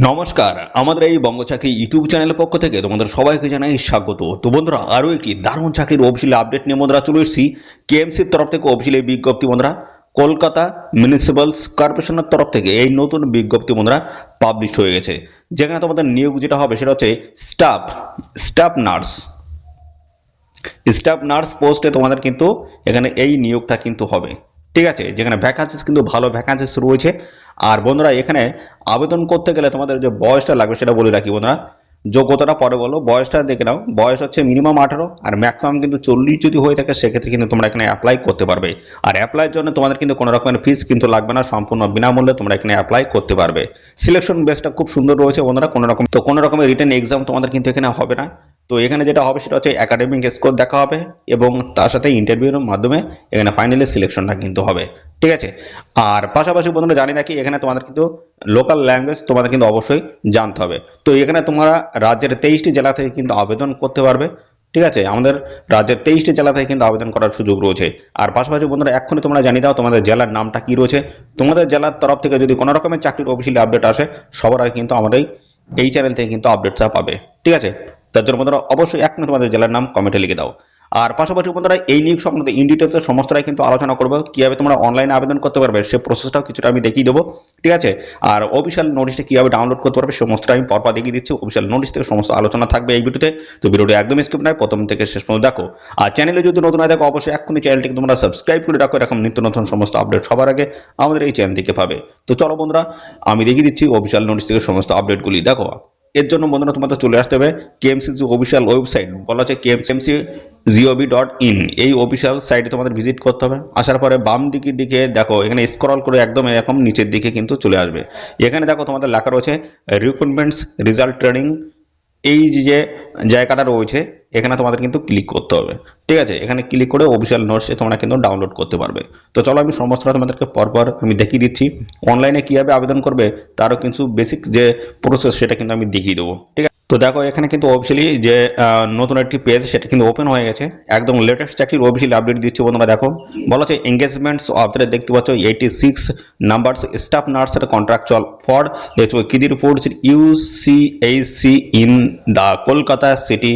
নমস্কার, আমাদের এই বঙ্গচাকরি ইউটিউব চ্যানেলের পক্ষ থেকে তোমাদের সবাইকে জানাই স্বাগত। তো বন্ধুরা, আরও একটি দারুণ চাকরির অফিসিয়াল আপডেট নিয়ে বন্ধুরা চলে এসেছি। কেএমসির তরফ থেকে অফিসিয়াল বিজ্ঞপ্তি বন্ধুরা, কলকাতা মিউনিসিপ্যাল কর্পোরেশনের তরফ থেকে এই নতুন বিজ্ঞপ্তি বন্ধুরা পাবলিশ হয়ে গেছে। যেখানে তোমাদের নিয়োগ যেটা হবে সেটা হচ্ছে স্টাফ নার্স পোস্টে তোমাদের কিন্তু এখানে এই নিয়োগটা কিন্তু হবে। ঠিক আছে, যেখানে ভ্যাকান্সিস কিন্তু ভালো ভ্যাকান্সিস রয়েছে। আর বন্ধুরা, এখানে আবেদন করতে গেলে তোমাদের যে বয়সটা লাগবে সেটা বলে রাখি বন্ধুরা। যোগ্যতাটা পরে বলো, বয়সটা দেখে নাও। বয়স হচ্ছে মিনিমাম 18 আর ম্যাক্সিমাম কিন্তু 40 যদি হয়ে থাকে, সেক্ষেত্রে কিন্তু তোমরা এখানে অ্যাপ্লাই করতে পারবে। আর অ্যাপ্লাইয়ের জন্য তোমাদের কিন্তু কোনো রকমের ফিস কিন্তু লাগবে না, সম্পূর্ণ বিনামূল্যে তোমরা এখানে অ্যাপ্লাই করতে পারবে। সিলেকশন বেসটা খুব সুন্দর রয়েছে বন্ধুরা। কোনো রকমের রিটেন এক্সাম তোমাদের কিন্তু এখানে হবে না। তো এখানে যেটা হবে সেটা হচ্ছে একাডেমিক স্কোর দেখা হবে এবং তার সাথে ইন্টারভিউর মাধ্যমে এখানে ফাইনালি সিলেকশনটা কিন্তু হবে। ঠিক আছে, আর পাশাপাশি বন্ধুরা জানি নাকি এখানে তোমাদের কিন্তু লোকাল ল্যাঙ্গুয়েজ তোমাদের কিন্তু অবশ্যই জানতে হবে। তো এখানে তোমরা রাজ্যের 23টি জেলা থেকে কিন্তু আবেদন করতে পারবে। ঠিক আছে, আমাদের রাজ্যের 23টি জেলা থেকে কিন্তু আবেদন করার সুযোগ রয়েছে। আর পাশাপাশি বন্ধুরা, এক্ষুনি তোমরা জানিয়ে দাও তোমাদের জেলার নামটা কি রয়েছে। তোমাদের জেলার তরফ থেকে যদি কোনো রকমের চাকরির অফিসিয়ালি আপডেট আসে, সবার আগে কিন্তু আমাদের এই চ্যানেল থেকে কিন্তু আপডেটটা পাবে। ঠিক আছে, তার জন্য বন্ধুরা অবশ্যই এখনই তোমাদের জেলার নাম কমেন্টে লিখে দাও। আর পাশাপাশি বন্ধুরা, এই নিয়োগ সংক্রান্ত ইন ডিটেলসে সমস্তটাই কিন্তু আলোচনা করবো। কিভাবে তোমরা অনলাইনে আবেদন করতে পারবে সেই প্রসেসটাও কিছুটা আমি দেখিয়ে দেবো। ঠিক আছে, আর অফিসিয়াল নোটিশটা কিভাবে ডাউনলোড করতে পারবে সমস্তটা আমি পরপর দেখিয়ে দিচ্ছি। অফিসিয়াল নোটিশ থেকে সমস্ত আলোচনা থাকবে এই ভিডিওতে। তো ভিডিওটি একদম স্কিপ নয়, প্রথম থেকে শেষ পর্যন্ত দেখো। আর চ্যানেলে যদি নতুন হয় দেখো, অবশ্যই এখনই চ্যানেলটিকে তোমরা সাবস্ক্রাইব করে রাখো, এরকম নিত্য নতুন সমস্ত আপডেট সবার আগে আমাদের এই চ্যানেল থেকে পাবে। তো চলো বন্ধুরা, আমি দেখিয়ে দিচ্ছি অফিসিয়াল নোটিশ থেকে সমস্ত আপডেটগুলি দেখো। এর জন্য বন্ধুরা তোমাদের চলে আসতে হবে কেএমসি যে অফিসিয়াল ওয়েবসাইট বলা হচ্ছে kmc.gov.in, এই অফিসিয়াল সাইটে তোমাদের ভিজিট করতে হবে। আসার পরে বাম দিকের দিকে দেখো, এখানে স্ক্রল করে একদম এরকম নিচের দিকে কিন্তু চলে আসবে। এখানে দেখো তোমাদের লেখা রয়েছে রিক্রুটমেন্টস রেজাল্ট ট্রেনিং। এই যে জায়গাটা রয়েছে এখানে তোমাদের কিন্তু ক্লিক করতে হবে। ঠিক আছে, এখানে ক্লিক করে অফিসিয়াল নোটসে তোমরা কিন্তু ডাউনলোড করতে পারবে। তো চলো আমি সমস্তটা তোমাদেরকে পরপর আমি দেখিয়ে দিচ্ছি। অনলাইনে কীভাবে আবেদন করবে তারও কিছু বেসিক যে প্রসেস সেটা কিন্তু আমি দেখিয়ে দেবো। ঠিক আছে, তো দেখো এখানে কিন্তু অফিসিয়ালি যে নতুন একটি পেজ সেটা কিন্তু ওপেন হয়ে গেছে। একদম লেটেস্ট চাকরির অফিসিয়ালি আপডেট দিচ্ছি বন্ধুরা। দেখো বলা হচ্ছে এঙ্গেজমেন্টস আপনারা দেখতে পাচ্ছ 86 নাম্বারস স্টাফ নার্সের contractual for Khidirpur UCHC in the Kolkata city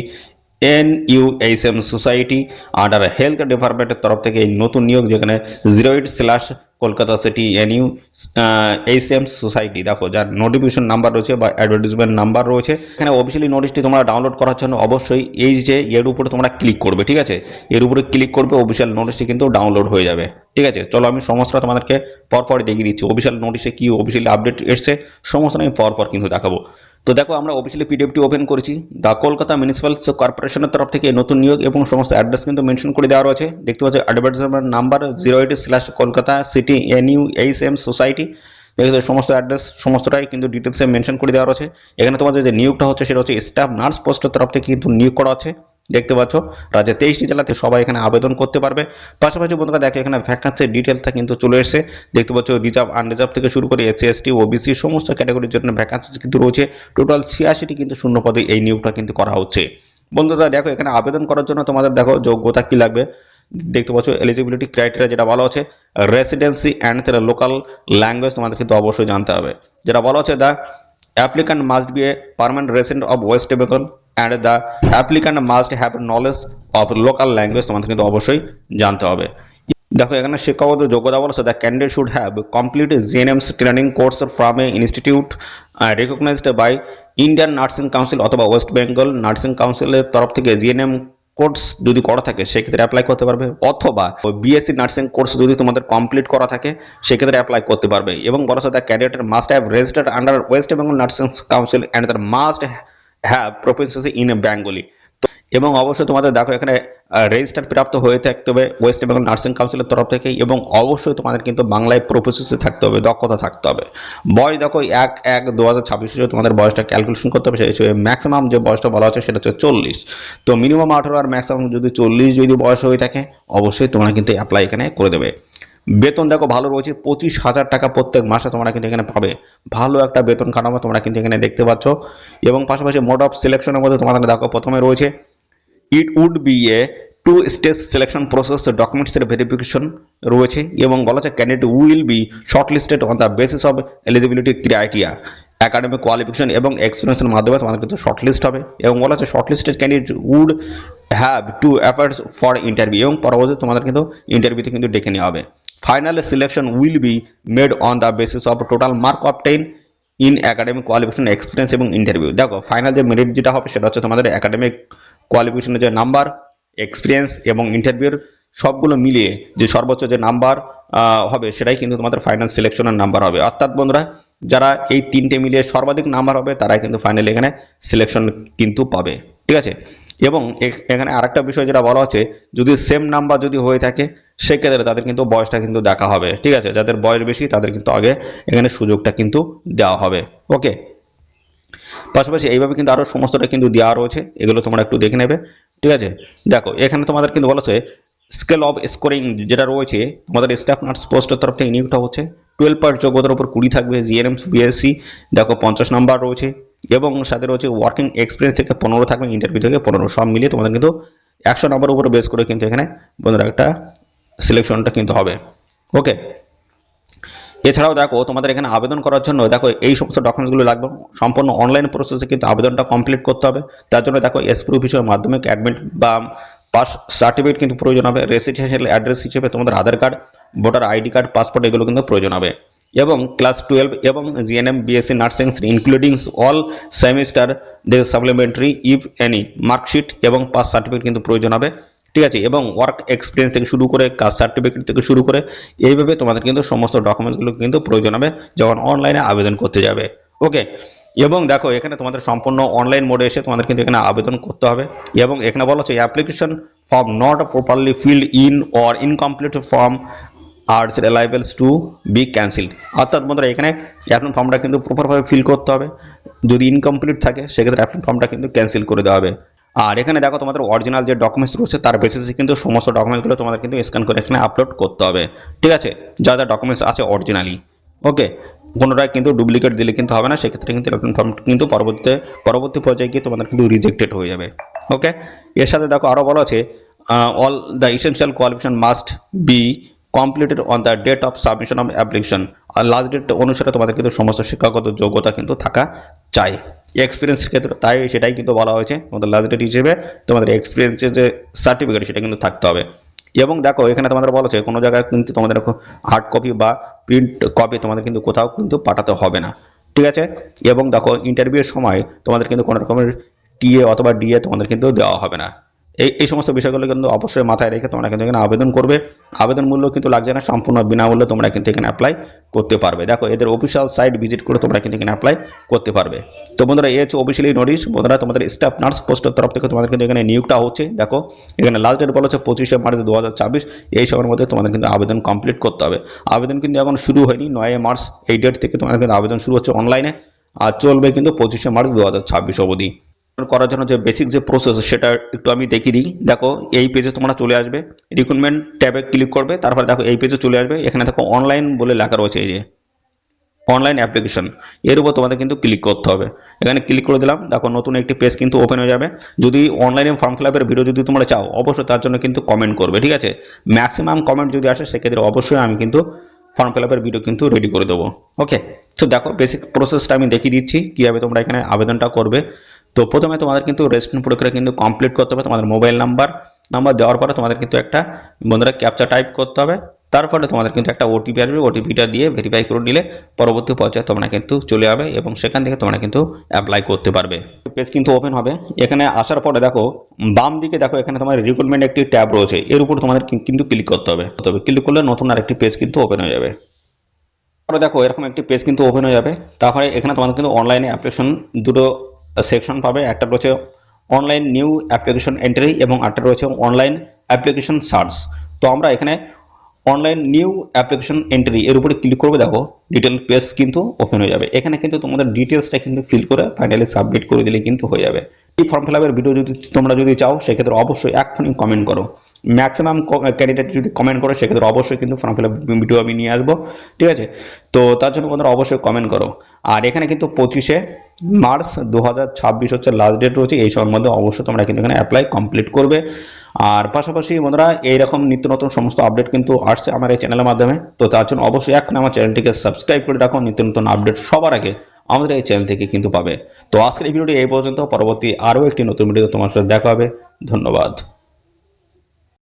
NUHM society under health ডিপার্টমেন্টের তরফ থেকে এই নতুন নিয়োগ, যেখানে 08/ কলকাতা সিটি NUHM সোসাইটি দেখো যার নোটিফিকেশন নাম্বার রয়েছে বা অ্যাডভার্টিজমেন্ট নাম্বার রয়েছে। এখানে অফিসিয়ালি নোটিশটি তোমরা ডাউনলোড করার জন্য অবশ্যই এই যে এর উপরে তোমরা ক্লিক করবে। ঠিক আছে, এর উপরে ক্লিক করবে, অফিসিয়াল নোটিশটি কিন্তু ডাউনলোড হয়ে যাবে। ঠিক আছে, চলো আমি সমস্তটা তোমাদেরকে পরপর দেখিয়ে দিচ্ছি। অফিসিয়াল নোটিশে কি অফিসিয়ালি আপডেট এসছে সমস্ত আমি পরপর কিন্তু দেখাবো। তো দেখো আমরা অফিসিয়ালি পিডিএফটি ওপেন করেছি। দ্য কলকাতা মিউনিসিপ্যাল কর্পোরেশনের তরফ থেকে নতুন নিয়োগ এবং সমস্ত অ্যাড্রেস কিন্তু মেনশন করে দেওয়া রয়েছে। দেখতে পাচ্ছ advertisement number 08/ Kolkata city NUHM society. দেখতে সমস্ত অ্যাড্রেস সমস্তটাই কিন্তু ডিটেলসে মেনশন করে দেওয়া রয়েছে। এখানে তোমাদের যে নিয়োগটা হচ্ছে সেটা হচ্ছে স্টাফ নার্স পোস্টের তরফ থেকে কিন্তু নিয়োগ করা আছে। দেখতে পাচ্ছ রাজ্যের 23টি জেলাতে সবাই এখানে আবেদন করতে পারবে। পাশাপাশি বন্ধুরা দেখো এখানে ভ্যাকান্সির ডিটেলসটা কিন্তু চলে এসেছে। দেখতে পাচ্ছ রিজার্ভ আনরিজার্ভ থেকে শুরু করে SC ST OBC সমস্ত ক্যাটাগরির জন্য ভ্যাকান্সি কিন্তু রয়েছে। টোটাল 86টি কিন্তু শূন্য পদে এই নিয়োগটা কিন্তু করা হচ্ছে। বন্ধুরা দেখো এখানে আবেদন করার জন্য তোমাদের দেখো যোগ্যতা কি লাগবে। দেখতে পাচ্ছ এলিজিবিলিটি ক্রাইটেরিয়া যেটা বলা হচ্ছে রেসিডেন্সি অ্যান্ড লোকাল ল্যাঙ্গুয়েজ তোমাদের কিন্তু অবশ্যই জানতে হবে। যেটা বলা হচ্ছে the applicant must be a permanent resident of West Bengal and the applicant must have knowledge of local language তোমাদের কিন্তু অবশ্যই জানতে হবে। দেখো এখানে শিক্ষাগত যোগ্যতা বলছে the candidate should have complete GNM's training course from a institute recognised by Indian nursing council অথবা ওয়েস্ট বেঙ্গল নার্সিং কাউন্সিলের তরফ থেকে GNM কোর্স যদি করা থাকে সেক্ষেত্রে অ্যাপ্লাই করতে পারবে, অথবা বিএসসি নার্সিং কোর্স যদি তোমাদের কমপ্লিট করা থাকে সেক্ষেত্রে অ্যাপ্লাই করতে পারবে। এবং বলা হচ্ছে the candidate must have registered under West Bengal nursing council and the must have proficiency in Bengali. এবং অবশ্যই তোমাদের দেখো এখানে রেজিস্টার প্রাপ্ত হয়ে থাকতে হবে ওয়েস্ট বেঙ্গল নার্সিং কাউন্সিলের তরফ থেকে, এবং অবশ্যই তোমাদের কিন্তু বাংলায় প্রফিসিয়েন্সি থাকতে হবে, দক্ষতা থাকতে হবে। বয়স দেখো 1/1/2026 তোমাদের বয়সটা ক্যালকুলেশন করতে হবে। সেই হিসেবে ম্যাক্সিমাম যে বয়সটা বলা হচ্ছে সেটা হচ্ছে 40। তো মিনিমাম 18 আর ম্যাক্সিমাম যদি 40 যদি বয়স হয়ে থাকে অবশ্যই তোমরা কিন্তু অ্যাপ্লাই এখানে করে দেবে। বেতন দেখো ভালো রয়েছে, 25,000 টাকা প্রত্যেক মাসে তোমরা কিন্তু এখানে পাবে। ভালো একটা বেতন কাঠামো তোমরা কিন্তু এখানে দেখতে পাচ্ছ। এবং পাশাপাশি মোড অফ সিলেকশনের মধ্যে তোমাদের দেখো প্রথমে রয়েছে it would be a 2 stage selection process, ডকুমেন্টসের ভেরিফিকেশন রয়েছে এবং বলা হচ্ছে candidate will be shortlisted on the basis of eligibility criteria. Academic qualification এবং এক্সপিরিয়েন্সের মাধ্যমে তোমাদের কিন্তু শর্টলিস্ট হবে এবং বলা হচ্ছে shortlisted candidate would have to efforts for interview এবং পরবর্তীতে তোমাদের কিন্তু ইন্টারভিউতে কিন্তু ডেকে নেওয়া হবে। Final selection will be made on the basis of total mark obtain in academic qualification experience এবং ইন্টারভিউ। দেখো ফাইনাল যে মেরিট যেটা হবে সেটা হচ্ছে তোমাদের একাডেমিক কোয়ালিফিকেশনের যে নাম্বার, এক্সপিরিয়েন্স এবং ইন্টারভিউর সবগুলো মিলিয়ে যে সর্বোচ্চ যে নাম্বার হবে সেটাই কিন্তু তোমাদের ফাইনাল সিলেকশনের নাম্বার হবে। অর্থাৎ বন্ধুরা যারা এই তিনটে মিলিয়ে সর্বাধিক নাম্বার হবে তারাই কিন্তু ফাইনালি এখানে সিলেকশন কিন্তু পাবে, ঠিক আছে। এবং এখানে আরেকটা বিষয় যেটা বলা হচ্ছে যদি সেম নাম্বার যদি হয়ে থাকে সেক্ষেত্রে তাদের কিন্তু বয়সটা কিন্তু দেখা হবে, ঠিক আছে। যাদের বয়স বেশি তাদের কিন্তু আগে এখানে সুযোগটা কিন্তু দেওয়া হবে। ওকে, পাশাপাশি এইভাবে কিন্তু আরও সমস্তটা কিন্তু দেওয়া রয়েছে, এগুলো তোমরা একটু দেখে নেবে, ঠিক আছে। দেখো এখানে তোমাদের কিন্তু বলেছে স্কেল অফ স্কোরিং যেটা রয়েছে তোমাদের স্টাফ নার্স পোস্টের তরফ থেকে নিয়োগটা হচ্ছে 12 পয়েন্ট যোগ্যতার উপর 20 থাকবে, জিএনএম বিএসসি দেখো 50 নাম্বার রয়েছে এবং সাথে রয়েছে ওয়ার্কিং এক্সপিরিয়েন্স থেকে 15 থাকবে, ইন্টারভিউ থেকে 15, সব মিলিয়ে তোমাদের কিন্তু 100 নাম্বার উপরে বেস করে কিন্তু এখানে বন্ধুরা একটা সিলেকশনটা কিন্তু হবে। ওকে, এছাড়াও দেখো তোমাদের এখানে আবেদন করার জন্য দেখো এই সমস্ত ডকুমেন্টসগুলো লাগবে, সম্পূর্ণ অনলাইন প্রসেসে কিন্তু আবেদনটা কমপ্লিট করতে হবে। তার জন্য দেখো এসপ্রুফ হিসেবে মাধ্যমিক অ্যাডমিট বা পাস সার্টিফিকেট কিন্তু প্রয়োজন হবে, রেসিডেন্সিয়াল অ্যাড্রেস হিসেবে তোমাদের Aadhaar card, voter ID card, passport এগুলো কিন্তু প্রয়োজন হবে এবং ক্লাস 12 এবং GNM BSc nursing including all semester the supplementary if any marksheet এবং পাস সার্টিফিকেট কিন্তু প্রয়োজন হবে, ঠিক আছে। এবং ওয়ার্ক এক্সপিরিয়েন্স থেকে শুরু করে কাস্ট সার্টিফিকেট থেকে শুরু করে এইভাবে তোমাদের কিন্তু সমস্ত ডকুমেন্টসগুলো কিন্তু প্রয়োজন হবে যখন অনলাইনে আবেদন করতে যাবে। ওকে, এবং দেখো এখানে তোমাদের সম্পূর্ণ অনলাইন মোডে এসে তোমাদের কিন্তু এখানে আবেদন করতে হবে এবং এখানে বলা হচ্ছে application form not properly filled in or incomplete form are liable to be cancelled. অর্থাৎ বন্ধুরা এখানে অ্যাপ্লিকেশন ফর্মটা কিন্তু প্রপারভাবে ফিল করতে হবে, যদি ইনকমপ্লিট থাকে সেক্ষেত্রে অ্যাপ্লিকেশন ফর্মটা কিন্তু ক্যান্সেল করে দেওয়া হবে। আর এখানে দেখো তোমাদের অরিজিনাল যে ডকুমেন্টস রয়েছে তার বেসিসে কিন্তু সমস্ত ডকুমেন্টসগুলো তোমাদের কিন্তু স্ক্যান করে এখানে আপলোড করতে হবে, ঠিক আছে, যা যা ডকুমেন্টস আছে অরিজিনালি। ওকে, কোনোটাই কিন্তু ডুপ্লিকেট দিলে কিন্তু হবে না, সেক্ষেত্রে কিন্তু অ্যাপ্লিকেশন ফর্ম কিন্তু পরবর্তী পর্যায়ে গিয়ে তোমাদের কিন্তু রিজেক্টেড হয়ে যাবে। ওকে, এর সাথে দেখো আরও বলা আছে all the essential qualification must be completed on the date of submission of application. আর লাস্ট ডেট অনুসারে তোমাদের কিন্তু সমস্ত শিক্ষাগত যোগ্যতা কিন্তু থাকা চাই। এক্সপিরিয়েন্সের ক্ষেত্রে তাই সেটাই কিন্তু বলা হয়েছে তোমাদের লাস্ট ডেট হিসেবে তোমাদের এক্সপিরিয়েন্সের যে সার্টিফিকেট সেটা কিন্তু থাকতে হবে। এবং দেখো এখানে তোমাদের বলা হচ্ছে কোনো জায়গায় কিন্তু তোমাদের হার্ড কপি বা প্রিন্ট কপি তোমাদের কিন্তু কোথাও কিন্তু পাঠাতে হবে না, ঠিক আছে। এবং দেখো ইন্টারভিউয়ের সময় তোমাদের কিন্তু কোনো রকমের টিএ অথবা ডিএ তোমাদের কিন্তু দেওয়া হবে না। এই সমস্ত বিষয়গুলো কিন্তু অবশ্যই মাথায় রেখে তোমরা কিন্তু এখানে আবেদন করবে। আবেদন মূল্য কিন্তু লাগছে না, সম্পূর্ণ বিনামূল্যে তোমরা কিন্তু এখানে অ্যাপ্লাই করতে পারবে। দেখো এদের অফিসিয়াল সাইট ভিজিট করে তোমরা কিন্তু এখানে অ্যাপ্লাই করতে পারবে। তো বন্ধুরা এই হচ্ছে অফিসিয়ালি নোটিশ। বন্ধুরা তোমাদের স্টাফ নার্স পোস্টের তরফ থেকে তোমাদের কিন্তু এখানে নিয়োগটা হচ্ছে। দেখো এখানে লাস্ট ডেট বলা হচ্ছে 25শে মার্চ 2024, এই সময়ের মধ্যে তোমাদের কিন্তু আবেদন কমপ্লিট করতে হবে। আবেদন কিন্তু এখন শুরু হয়নি, 9 মার্চ এই ডেট থেকে তোমাদের কিন্তু আবেদন শুরু হচ্ছে অনলাইনে আর চলবে কিন্তু 25শে মার্চ 2026 অবধি। করার জন্য যে বেসিক যে প্রসেস সেটা একটু আমি দেখিয়ে দিই। দেখো এই পেজে তোমরা চলে আসবে, রিক্রুটমেন্ট ট্যাবে ক্লিক করবে, তারপরে দেখো এই পেজে চলে আসবে, এখানে দেখো অনলাইন বলে লেখা রয়েছে, এই যে অনলাইন অ্যাপ্লিকেশন, এর উপর তোমাদের কিন্তু ক্লিক করতে হবে। এখানে ক্লিক করে দিলাম, দেখো নতুন একটি পেজ কিন্তু ওপেন হয়ে যাবে। যদি অনলাইনে ফর্ম ফিল আপের ভিডিও যদি তোমরা চাও অবশ্যই তার জন্য কিন্তু কমেন্ট করবে, ঠিক আছে। ম্যাক্সিমাম কমেন্ট যদি আসে সেক্ষেত্রে অবশ্যই আমি কিন্তু ফর্ম ফিল আপের ভিডিও কিন্তু রেডি করে দেবো। ওকে, তো দেখো বেসিক প্রসেসটা আমি দেখিয়ে দিচ্ছি কীভাবে তোমরা এখানে আবেদনটা করবে। তো প্রথমে তোমাদের কিন্তু রেজিস্ট্রেশন প্রক্রিয়া কিন্তু কমপ্লিট করতে হবে। তোমাদের মোবাইল নাম্বার দেওয়ার পরে তোমাদের কিন্তু একটা বন্ধুরা ক্যাপচা টাইপ করতে হবে, তারপরে তোমাদের কিন্তু একটা ওটিপি আসবে, ওটিপিটা দিয়ে ভেরিফাই করে নিলে পরবর্তী পর্যায়ে তোমরা কিন্তু চলে যাবে এবং সেখান থেকে তোমরা কিন্তু অ্যাপ্লাই করতে পারবে। পেজ কিন্তু ওপেন হবে। এখানে আসার পরে দেখো বাম দিকে দেখো এখানে তোমার রিক্রুটমেন্ট একটি ট্যাব রয়েছে, এর উপর তোমাদের কিন্তু ক্লিক করতে হবে। ক্লিক করলে নতুন আরেকটি পেজ কিন্তু ওপেন হয়ে যাবে। তারপরে দেখো এরকম একটি পেজ কিন্তু ওপেন হয়ে যাবে। তারপরে এখানে তোমাদের কিন্তু অনলাইনে অ্যাপ্লিকেশন দুটো সেকশন পাবে, একটা রয়েছে অনলাইন নিউ অ্যাপ্লিকেশন এন্ট্রি এবং একটা রয়েছে অনলাইন অ্যাপ্লিকেশন সার্চ। তো আমরা এখানে অনলাইন নিউ অ্যাপ্লিকেশন এন্ট্রি এর উপরে ক্লিক করবে, দেখো ডিটেল পেজ কিন্তু ওপেন হয়ে যাবে। এখানে কিন্তু তোমাদের ডিটেলসটা কিন্তু ফিল করে ফাইনালি সাবমিট করে দিলে কিন্তু হয়ে যাবে। এই ফর্ম ফিল আপের ভিডিও যদি তোমরা চাও সেক্ষেত্রে অবশ্যই এক্ষুনি কমেন্ট করো। ম্যাক্সিমাম ক্যান্ডিডেট যদি কমেন্ট করে সেক্ষেত্রে অবশ্যই কিন্তু ফর্ম ফিল আপ ভিডিও আমি নিয়ে আসবো, ঠিক আছে। তো তার জন্য বন্ধুরা অবশ্যই কমেন্ট করো। আর এখানে কিন্তু 25শে মার্চ 2026 হচ্ছে লাস্ট ডেট রয়েছে, এই সময়ের মধ্যে অবশ্যই তোমরা কিন্তু এখানে অ্যাপ্লাই কমপ্লিট করবে। আর পাশাপাশি বন্ধুরা এইরকম নিত্য নতুন সমস্ত আপডেট কিন্তু আসছে আমার এই চ্যানেলের মাধ্যমে, তো তার জন্য অবশ্যই এখন আমার চ্যানেলটিকে সাবস্ক্রাইব করে রাখো, নিত্য নতুন আপডেট সবার আগে আমাদের এই চ্যানেল থেকে কিন্তু পাবে। তো আজকের এই ভিডিওটি এই পর্যন্ত, পরবর্তী আরও একটি নতুন ভিডিও তোমার সাথে দেখা হবে। ধন্যবাদ।